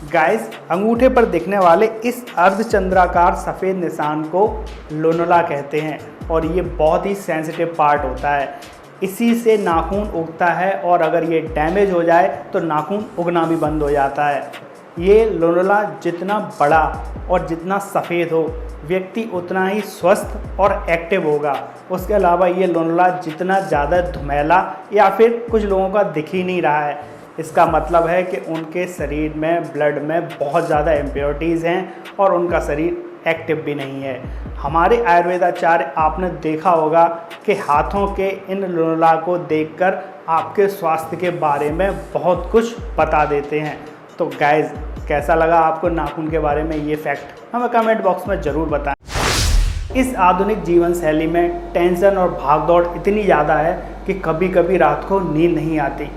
Guys, अंगूठे पर दिखने वाले इस अर्धचंद्राकार सफ़ेद निशान को लोनुला कहते हैं और ये बहुत ही सेंसिटिव पार्ट होता है। इसी से नाखून उगता है और अगर ये डैमेज हो जाए तो नाखून उगना भी बंद हो जाता है। ये लोनुला जितना बड़ा और जितना सफ़ेद हो, व्यक्ति उतना ही स्वस्थ और एक्टिव होगा। उसके अलावा ये लोनुला जितना ज़्यादा धुमेला या फिर कुछ लोगों का दिख ही नहीं रहा है, इसका मतलब है कि उनके शरीर में ब्लड में बहुत ज़्यादा इम्प्योरिटीज़ हैं और उनका शरीर एक्टिव भी नहीं है। हमारे आयुर्वेदाचार्य आपने देखा होगा कि हाथों के इन लोनुला को देखकर आपके स्वास्थ्य के बारे में बहुत कुछ बता देते हैं। तो गाइस, कैसा लगा आपको नाखून के बारे में ये फैक्ट, हमें कमेंट बॉक्स में ज़रूर बताएं। इस आधुनिक जीवन शैली में टेंशन और भागदौड़ इतनी ज़्यादा है कि कभी कभी रात को नींद नहीं आती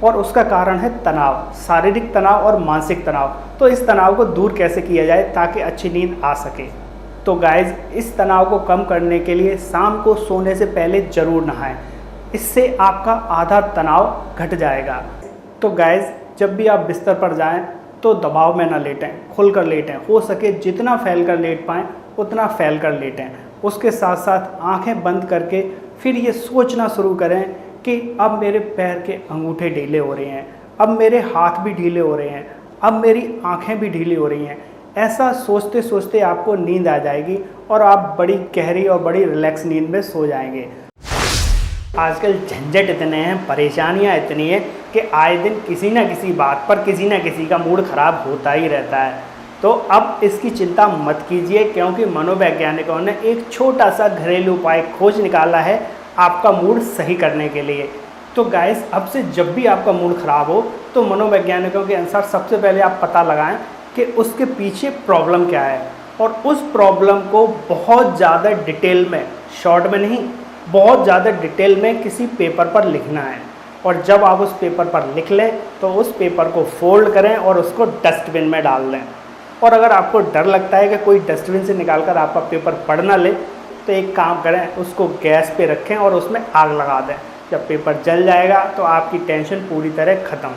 और उसका कारण है तनाव, शारीरिक तनाव और मानसिक तनाव। तो इस तनाव को दूर कैसे किया जाए ताकि अच्छी नींद आ सके। तो गाइज़, इस तनाव को कम करने के लिए शाम को सोने से पहले ज़रूर नहाएं। इससे आपका आधा तनाव घट जाएगा। तो गाइज़, जब भी आप बिस्तर पर जाएं तो दबाव में ना लेटें, खुलकर लेटें। हो सके जितना फैल कर लेट पाएँ उतना फैल कर लेटें। उसके साथ साथ आँखें बंद करके फिर ये सोचना शुरू करें कि अब मेरे पैर के अंगूठे ढीले हो रहे हैं, अब मेरे हाथ भी ढीले हो रहे हैं, अब मेरी आंखें भी ढीली हो रही हैं। ऐसा सोचते सोचते आपको नींद आ जाएगी और आप बड़ी गहरी और बड़ी रिलैक्स नींद में सो जाएंगे। आजकल झंझट इतने हैं, परेशानियां इतनी हैं कि आए दिन किसी न किसी बात पर किसी न किसी का मूड ख़राब होता ही रहता है। तो अब इसकी चिंता मत कीजिए, क्योंकि मनोवैज्ञानिकों ने एक छोटा सा घरेलू उपाय खोज निकाला है आपका मूड सही करने के लिए। तो गाइस, अब से जब भी आपका मूड ख़राब हो तो मनोवैज्ञानिकों के अनुसार सबसे पहले आप पता लगाएं कि उसके पीछे प्रॉब्लम क्या है और उस प्रॉब्लम को बहुत ज़्यादा डिटेल में, शॉर्ट में नहीं, बहुत ज़्यादा डिटेल में किसी पेपर पर लिखना है। और जब आप उस पेपर पर लिख लें तो उस पेपर को फोल्ड करें और उसको डस्टबिन में डाल दें। और अगर आपको डर लगता है कि कोई डस्टबिन से निकाल कर आपका पेपर पढ़ ना ले, तो एक काम करें, उसको गैस पे रखें और उसमें आग लगा दें। जब पेपर जल जाएगा तो आपकी टेंशन पूरी तरह ख़त्म।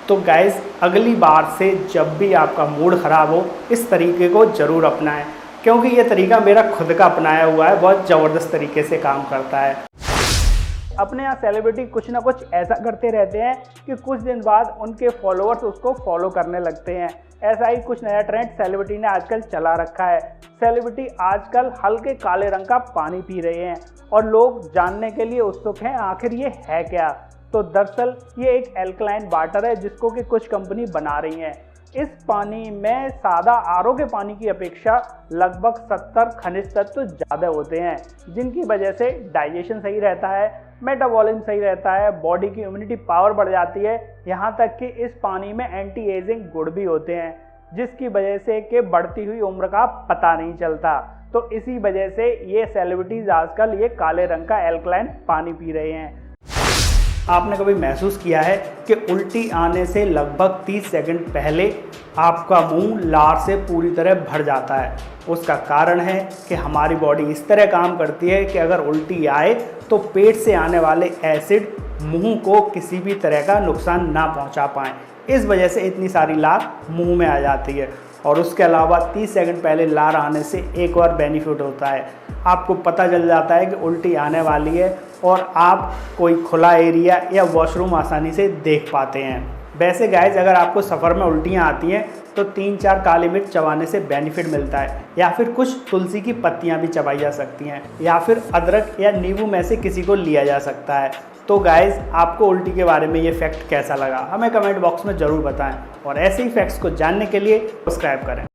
तो गाइज़, अगली बार से जब भी आपका मूड ख़राब हो इस तरीके को ज़रूर अपनाएं, क्योंकि ये तरीका मेरा खुद का अपनाया हुआ है, बहुत ज़बरदस्त तरीके से काम करता है। अपने यहाँ सेलिब्रिटी कुछ ना कुछ ऐसा करते रहते हैं कि कुछ दिन बाद उनके फॉलोअर्स उसको फॉलो करने लगते हैं। ऐसा ही कुछ नया ट्रेंड सेलिब्रिटी ने आजकल चला रखा है। सेलिब्रिटी आजकल हल्के काले रंग का पानी पी रहे हैं और लोग जानने के लिए उत्सुक हैं आखिर ये है क्या। तो दरअसल ये एक एल्कलाइन वाटर है जिसको कि कुछ कंपनी बना रही है। इस पानी में सादा आरओ के पानी की अपेक्षा लगभग 70 खनिज तत्व ज़्यादा होते हैं, जिनकी वजह से डाइजेशन सही रहता है, मेटाबॉलिज्म सही रहता है, बॉडी की इम्यूनिटी पावर बढ़ जाती है। यहाँ तक कि इस पानी में एंटी एजिंग गुण भी होते हैं, जिसकी वजह से कि बढ़ती हुई उम्र का पता नहीं चलता। तो इसी वजह से ये सेलिब्रिटीज़ आजकल ये काले रंग का एल्कलाइन पानी पी रहे हैं। आपने कभी महसूस किया है कि उल्टी आने से लगभग 30 सेकंड पहले आपका मुंह लार से पूरी तरह भर जाता है? उसका कारण है कि हमारी बॉडी इस तरह काम करती है कि अगर उल्टी आए तो पेट से आने वाले एसिड मुंह को किसी भी तरह का नुकसान ना पहुंचा पाएँ। इस वजह से इतनी सारी लार मुंह में आ जाती है। और उसके अलावा 30 सेकंड पहले लार आने से एक और बेनिफिट होता है, आपको पता चल जाता है कि उल्टी आने वाली है और आप कोई खुला एरिया या वॉशरूम आसानी से देख पाते हैं। वैसे गाइस, अगर आपको सफ़र में उल्टियाँ आती हैं तो 3-4 काली मिर्च चबाने से बेनिफिट मिलता है, या फिर कुछ तुलसी की पत्तियाँ भी चबाई जा सकती हैं, या फिर अदरक या नींबू में से किसी को लिया जा सकता है। तो गाइस, आपको उल्टी के बारे में ये फैक्ट कैसा लगा हमें कमेंट बॉक्स में ज़रूर बताएं और ऐसे ही फैक्ट्स को जानने के लिए सब्सक्राइब करें।